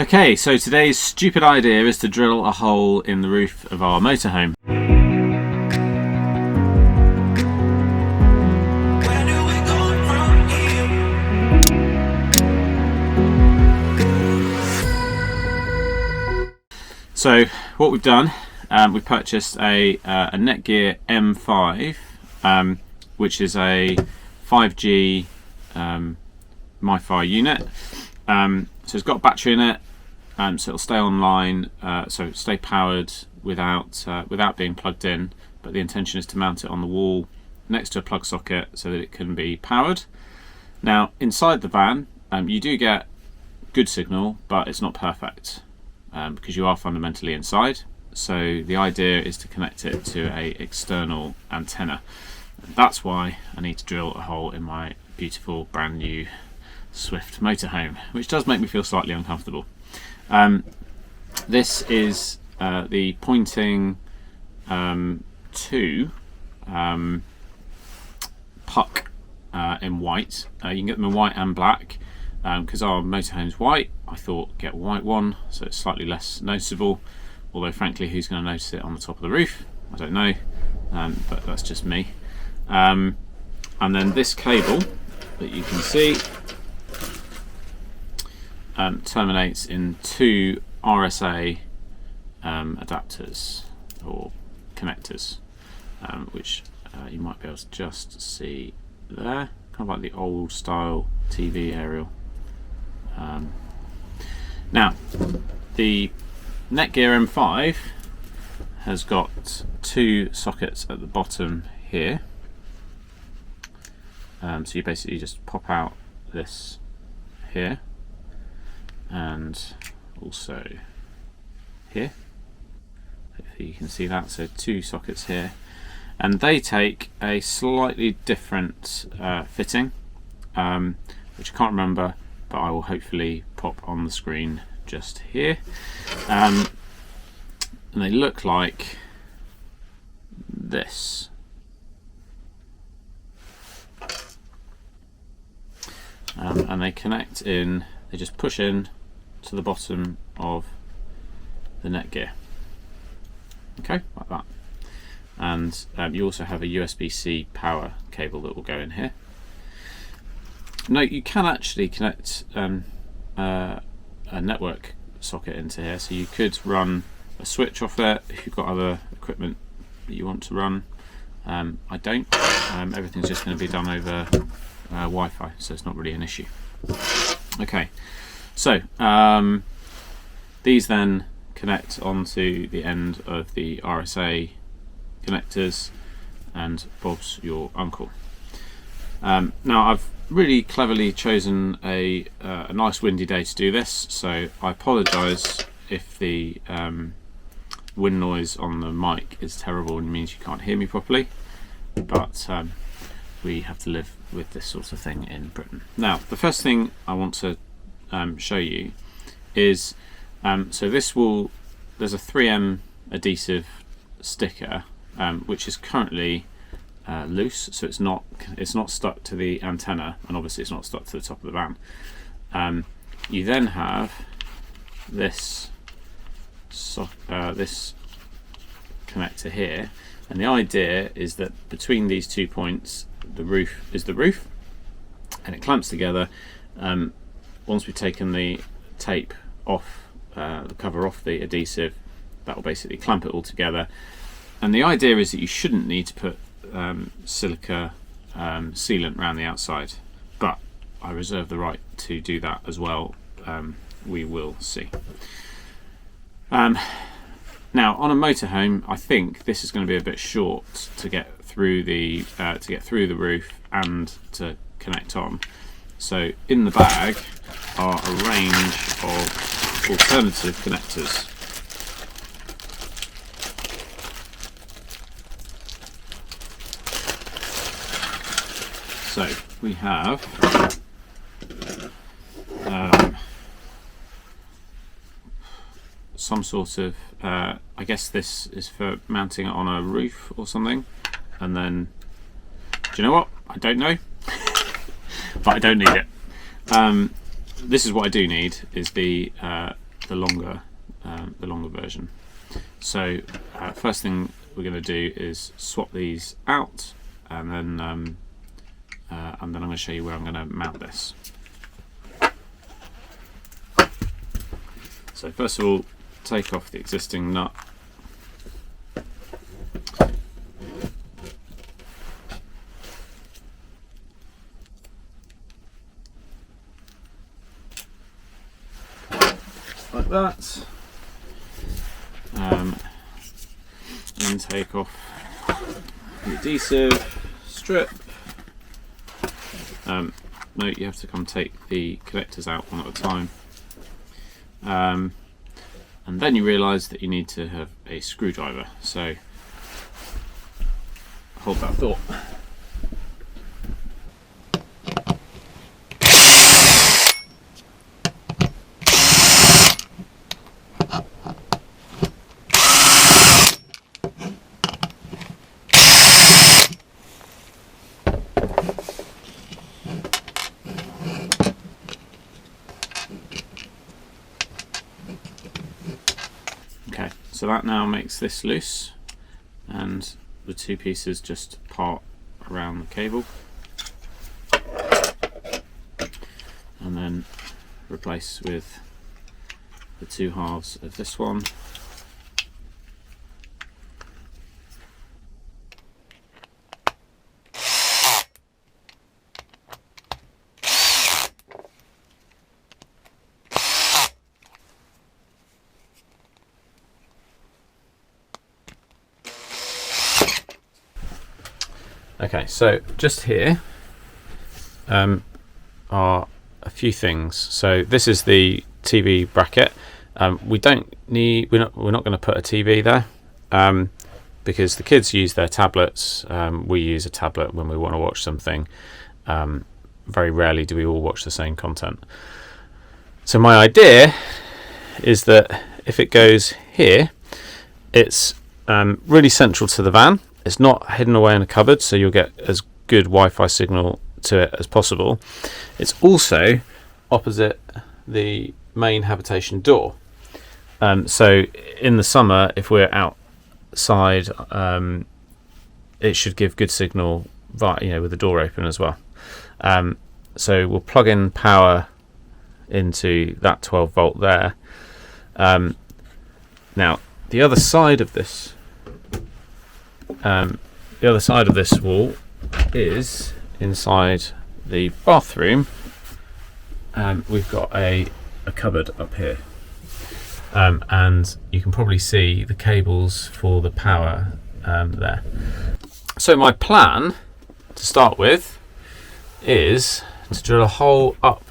Okay, so today's stupid idea is to drill a hole in the roof of our motorhome. So what we've done, we've purchased a Netgear M5, which is a 5G Wi-Fi unit. So it's got a battery in it, so it'll stay online, so stay powered without being plugged in. But the intention is to mount it on the wall next to a plug socket so that it can be powered. Now inside the van, you do get good signal, but it's not perfect because you are fundamentally inside. So the idea is to connect it to a external antenna. That's why I need to drill a hole in my beautiful brand new Swift motorhome, which does make me feel slightly uncomfortable. This is the Poynting 2 puck in white. You can get them in white and black. Because our motorhome's white, I thought get a white one so it's slightly less noticeable, although frankly who's going to notice it on the top of the roof? I don't know, but that's just me. And then this cable that you can see terminates in two RSA adapters or connectors, which you might be able to just see there, kind of like the old style TV aerial. Now the Netgear M5 has got two sockets at the bottom here, so you basically just pop out this here and also here. Hopefully you can see that. So two sockets here, and they take a slightly different fitting, which I can't remember, but I will hopefully pop on the screen just here. And they look like this. And they connect in, they just push in to the bottom of the Netgear. Okay, like that. And you also have a USB-C power cable that will go in here. No, you can actually connect a network socket into here, so you could run a switch off it if you've got other equipment that you want to run. I don't. Everything's just going to be done over Wi-Fi, so it's not really an issue. Okay, so these then connect onto the end of the RSA connectors, and Bob's your uncle. Now I've really cleverly chosen a nice windy day to do this, so I apologise if the wind noise on the mic is terrible and means you can't hear me properly, but we have to live with this sort of thing in Britain. Now the first thing I want to show you is so there's a 3M adhesive sticker which is currently loose, so it's not stuck to the antenna, and obviously it's not stuck to the top of the van. You then have this this connector here, and the idea is that between these 2 points the roof is the roof, and it clamps together. Once we've taken the tape off, the cover off the adhesive, that will basically clamp it all together. And the idea is that you shouldn't need to put silica sealant around the outside, but I reserve the right to do that as well. We will see. Now on a motorhome, I think this is going to be a bit short to get through the roof and to connect on. So in the bag are a range of alternative connectors. So we have some sort of, I guess this is for mounting it on a roof or something, and then, do you know what? I don't know, but I don't need it. This is what I do need, is the the longer version. So first thing we're going to do is swap these out, and then I'm going to show you where I'm going to mount this. So first of all, take off the existing nut. Like that. And take off the adhesive strip. Note you have to come take the connectors out one at a time. And then you realise that you need to have a screwdriver. So hold that thought. Okay, so that now makes this loose, and the two pieces just part around the cable, and then replace with the two halves of this one. Okay, so just here are a few things. So this is the TV bracket. We're not going to put a TV there because the kids use their tablets. We use a tablet when we want to watch something. Very rarely do we all watch the same content. So my idea is that if it goes here, it's really central to the van. It's not hidden away in a cupboard, so you'll get as good Wi-Fi signal to it as possible. It's also opposite the main habitation door. So in the summer, if we're outside, it should give good signal, with the door open as well. So we'll plug in power into that 12 volt there. Now the other side of this. The other side of this wall is inside the bathroom. We've got a cupboard up here, and you can probably see the cables for the power there. So my plan to start with is to drill a hole up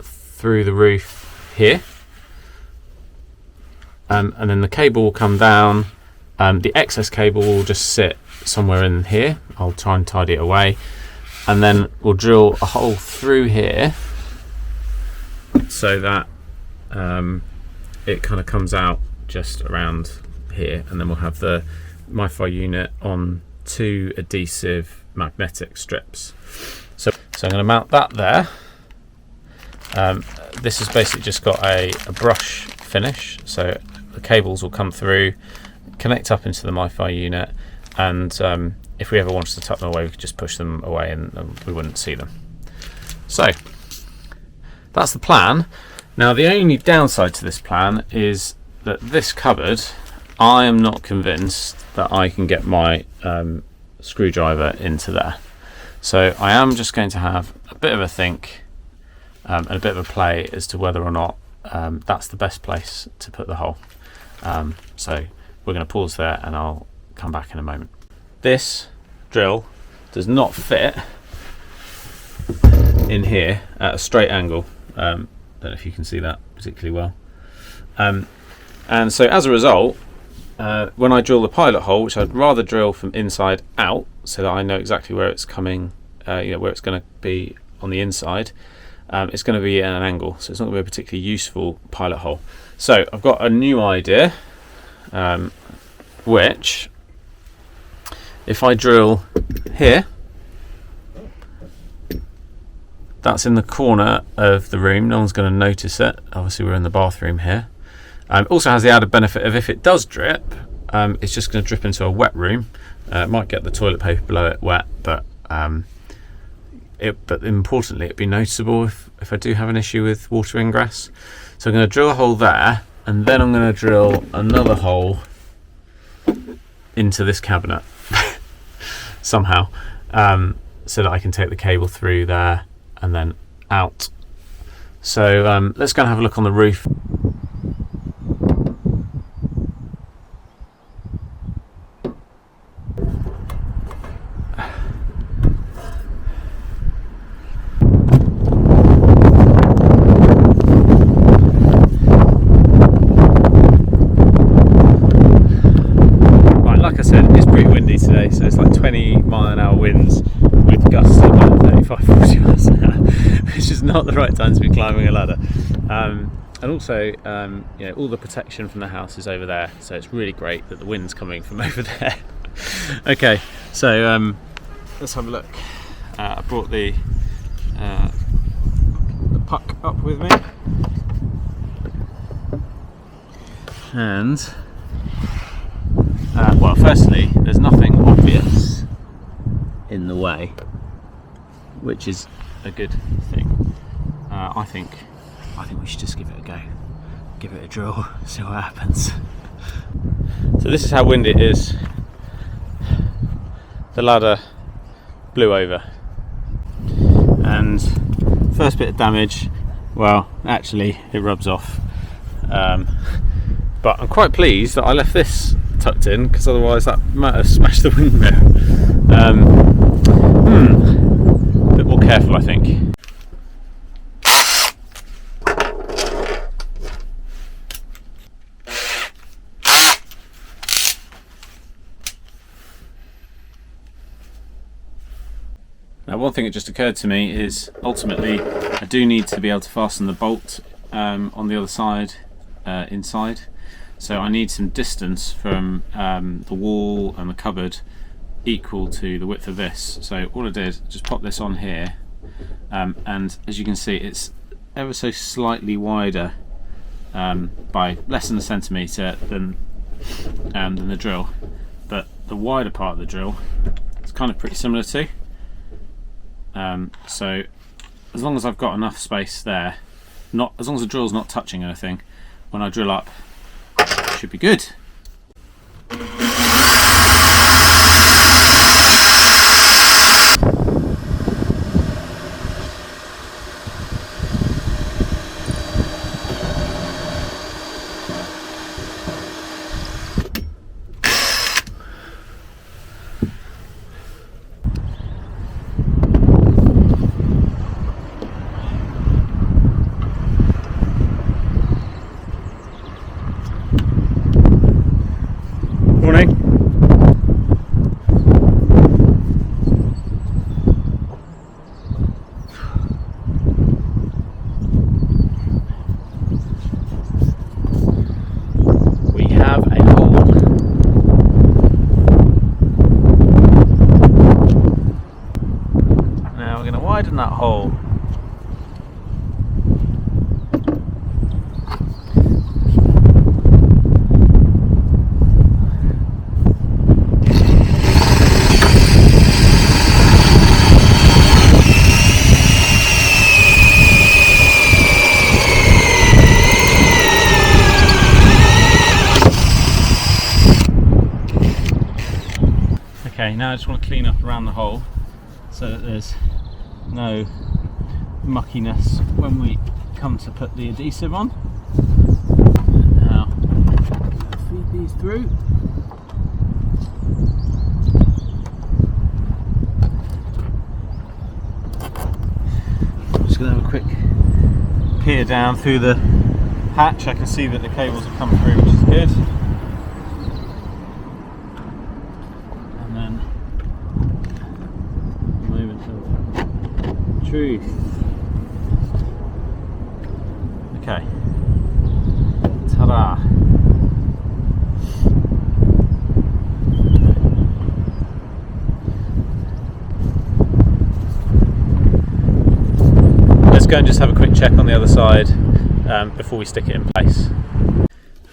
through the roof here, and then the cable will come down. The excess cable will just sit somewhere in here. I'll try and tidy it away, and then we'll drill a hole through here so that it kind of comes out just around here, and then we'll have the Wi-Fi unit on two adhesive magnetic strips. So I'm going to mount that there. This has basically just got a brush finish, so the cables will come through, connect up into the Wi-Fi unit, and if we ever wanted to tuck them away, we could just push them away and we wouldn't see them. So that's the plan. Now the only downside to this plan is that this cupboard, I am not convinced that I can get my screwdriver into there. So I am just going to have a bit of a think and a bit of a play as to whether or not that's the best place to put the hole. So we're going to pause there and I'll come back in a moment. This drill does not fit in here at a straight angle. Don't know if you can see that particularly well. And so as a result, when I drill the pilot hole, which I'd rather drill from inside out so that I know exactly where it's coming, where it's going to be on the inside, it's going to be at an angle, so it's not going to be a particularly useful pilot hole. So I've got a new idea, which, if I drill here that's in the corner of the room. No one's going to notice it. Obviously we're in the bathroom here. It also has the added benefit of if it does drip, it's just going to drip into a wet room. It might get the toilet paper below it wet, but importantly it'd be noticeable if I do have an issue with water ingress. So I'm going to drill a hole there, and then I'm going to drill another hole into this cabinet somehow, so that I can take the cable through there and then out. So let's go and have a look on the roof. Today, so it's like 20-mile-an-hour winds with gusts of about 35-40 miles an hour, which is not the right time to be climbing a ladder. And also, you know, all the protection from the house is over there, so it's really great that the wind's coming from over there. Okay, so let's have a look. I brought the puck up with me, and well, firstly, there's nothing obvious in the way, which is a good thing. I think we should just give it a go, give it a drill, see what happens. So this is how windy it is. The ladder blew over, and first bit of damage, well, actually it rubs off, but I'm quite pleased that I left this tucked in, because otherwise that might have smashed the wind mirror. A bit more careful, I think. Now, one thing that just occurred to me is ultimately I do need to be able to fasten the bolt on the other side inside. So I need some distance from the wall and the cupboard equal to the width of this. So all I did, just pop this on here, and as you can see, it's ever so slightly wider by less than a centimetre than the drill. But the wider part of the drill is kind of pretty similar to. So as long as I've got enough space there, as long as the drill's not touching anything, when I drill up, should be good. Widen that hole. Okay, now I just want to clean up around the hole so that there's no muckiness when we come to put the adhesive on. Now, feed these through. I'm just going to have a quick peer down through the hatch. I can see that the cables have come through, which is good. And then, moment of truth. Okay. Ta-da. go and just have a quick check on the other side before we stick it in place.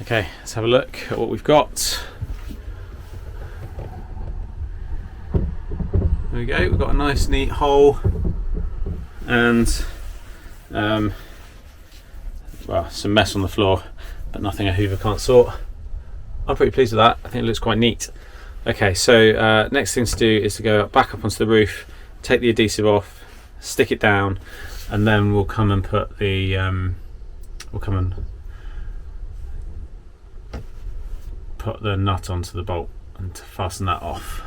Okay, let's have a look at what we've got. There we go, we've got a nice neat hole and well, some mess on the floor, but nothing a Hoover can't sort. I'm pretty pleased with that. I think it looks quite neat. Okay, so next thing to do is to go back up onto the roof, take the adhesive off, stick it down, and then we'll come and put the nut onto the bolt and fasten that off.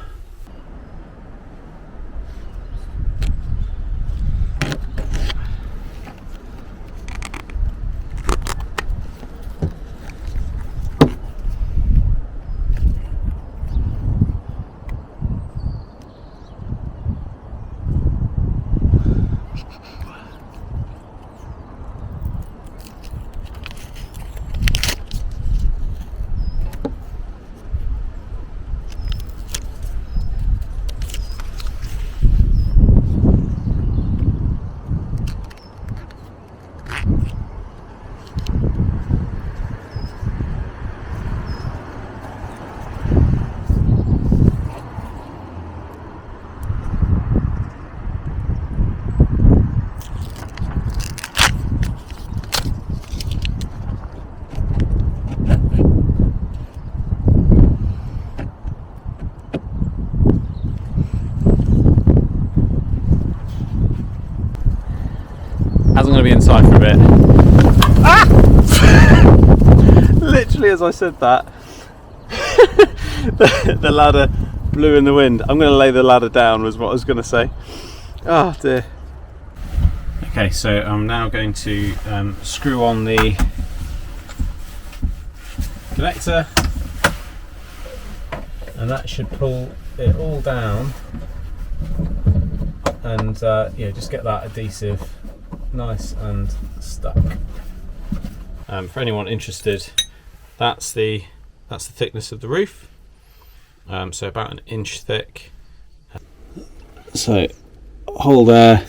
As I'm going to be inside for a bit. Ah! Literally as I said that, the ladder blew in the wind. I'm going to lay the ladder down was what I was going to say. Oh dear. Okay, so I'm now going to screw on the connector, and that should pull it all down and yeah, just get that adhesive nice and stuck. For anyone interested, that's the thickness of the roof, so about 1 inch thick. So hole there,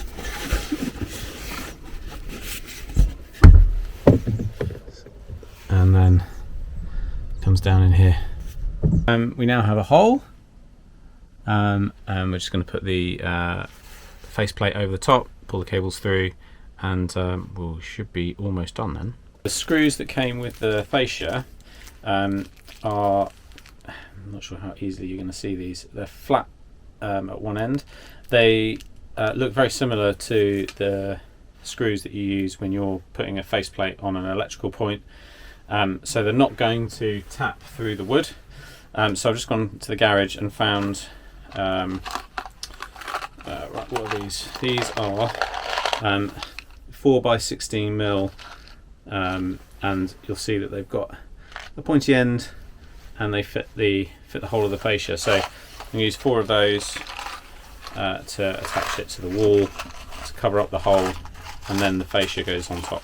and then comes down in here. We now have a hole, and we're just going to put the faceplate over the top, pull the cables through, and we should be almost done then. The screws that came with the fascia are, I'm not sure how easily you're going to see these, they're flat at one end. They look very similar to the screws that you use when you're putting a faceplate on an electrical point, so they're not going to tap through the wood. So I've just gone to the garage and found right, what are these? These are 4x16mm, and you'll see that they've got a pointy end and they fit the whole of the fascia. So I'm going to use 4 of those to attach it to the wall to cover up the hole, and then the fascia goes on top.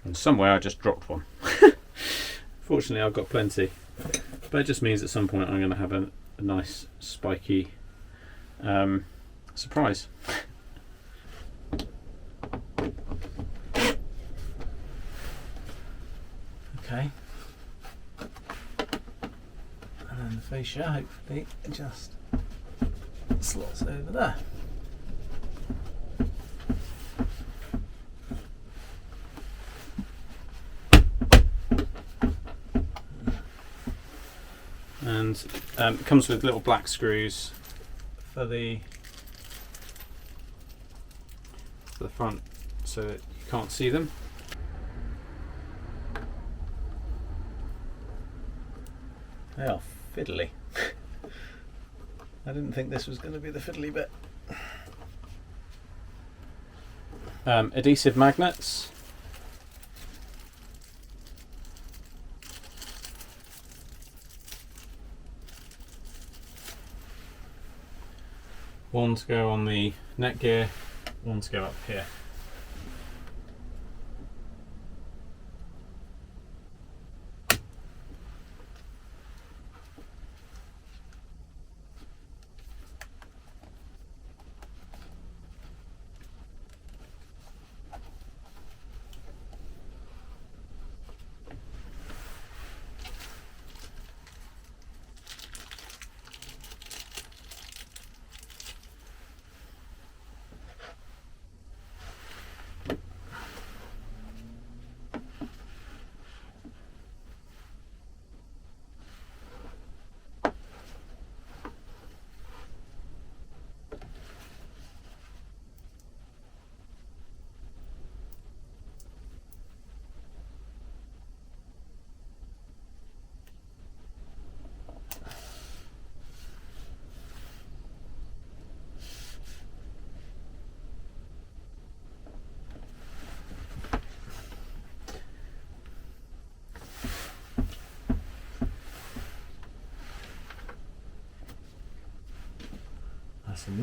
And somewhere I just dropped one. Fortunately I've got plenty, but it just means at some point I'm going to have a nice spiky surprise. Okay, and then the fascia hopefully just slots over there. And it comes with little black screws for the front, so that you can't see them. They are fiddly. I didn't think this was going to be the fiddly bit. Adhesive magnets. One to go on the Netgear, one to go up here.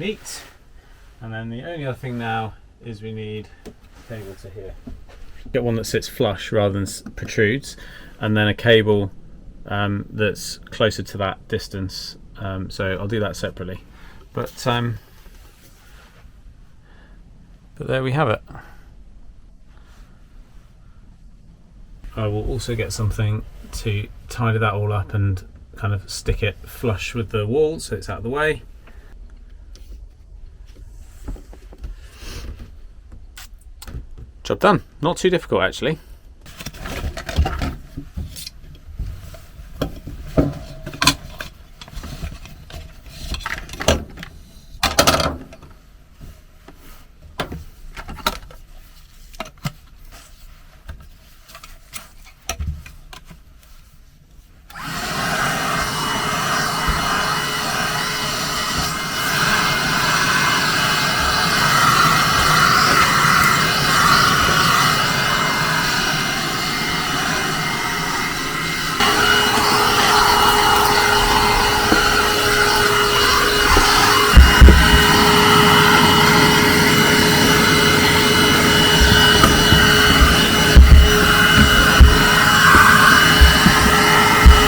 neat. And then the only other thing now is we need a cable to here. Get one that sits flush rather than protrudes, and then a cable that's closer to that distance. So I'll do that separately. But there we have it. I will also get something to tidy that all up and kind of stick it flush with the wall so it's out of the way. Job done. Not too difficult actually.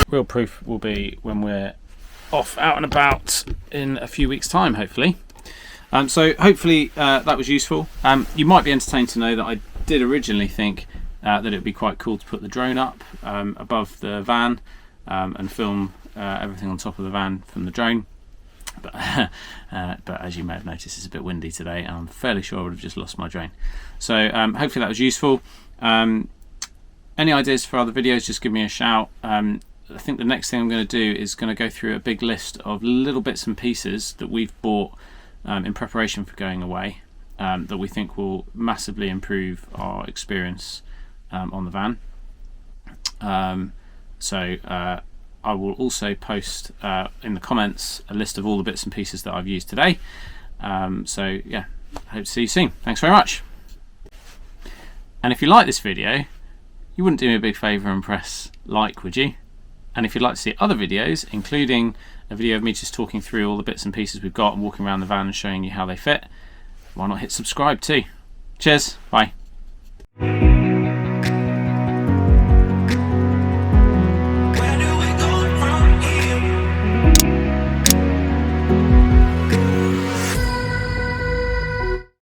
Real proof will be when we're off out and about in a few weeks' time, hopefully. So hopefully that was useful. You might be entertained to know that I did originally think that it would be quite cool to put the drone up above the van and film everything on top of the van from the drone. But as you may have noticed, it's a bit windy today, and I'm fairly sure I would have just lost my drone. So hopefully that was useful. Any ideas for other videos, just give me a shout. I think the next thing I'm going to do is going to go through a big list of little bits and pieces that we've bought in preparation for going away that we think will massively improve our experience on the van. So I will also post in the comments a list of all the bits and pieces that I've used today. So yeah, hope to see you soon. Thanks very much. And if you like this video, you wouldn't do me a big favour and press like, would you? And if you'd like to see other videos, including a video of me just talking through all the bits and pieces we've got and walking around the van and showing you how they fit, why not hit subscribe too? Cheers, bye.